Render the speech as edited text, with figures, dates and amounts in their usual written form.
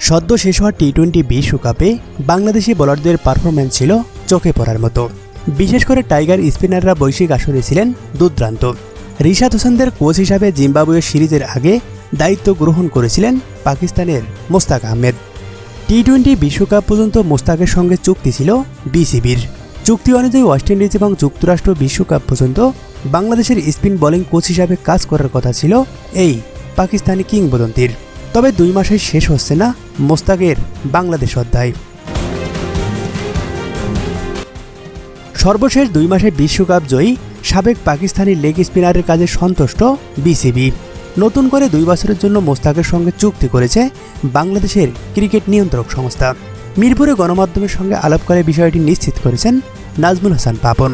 সদ্য শেষ হওয়া টি-20 বিশ্বকাপে বাংলাদেশি বোলারদের পারফরম্যান্স ছিল চোখে পড়ার মতো। বিশেষ করে টাইগার স্পিনাররা বৈশ্বিক আসরে ছিলেন দুর্দান্ত। রিশাদ হোসেনদের কোচ হিসাবে জিম্বাবুয়ে সিরিজের আগে দায়িত্ব গ্রহণ করেছিলেন পাকিস্তানের মোস্তাক আহমেদ। টি-20 বিশ্বকাপ পর্যন্ত মোস্তাকের সঙ্গে চুক্তি ছিল বিসিবির। চুক্তি অনুযায়ী ওয়েস্ট ইন্ডিজ এবং যুক্তরাষ্ট্র বিশ্বকাপ পর্যন্ত বাংলাদেশের স্পিন বোলিং কোচ হিসাবে কাজ করার কথা ছিল এই পাকিস্তানি কিংবদন্তির। তবে 2 মাসে শেষ হচ্ছে না মোস্তাকের বাংলাদেশ অধ্যায়। সর্বশেষ 2 মাসে বিশ্বকাপ জয়ী সাবেক পাকিস্তানি লেগ স্পিনারের কাজে সন্তুষ্ট বিসিবি। নতুন করে 2 বছরের জন্য মোস্তাকের সঙ্গে চুক্তি করেছে বাংলাদেশের ক্রিকেট নিয়ন্ত্রক সংস্থা। মিরপুরে গণমাধ্যমের সঙ্গে আলাপ করে বিষয়টি নিশ্চিত করেছেন নাজমুল হাসান পাপন।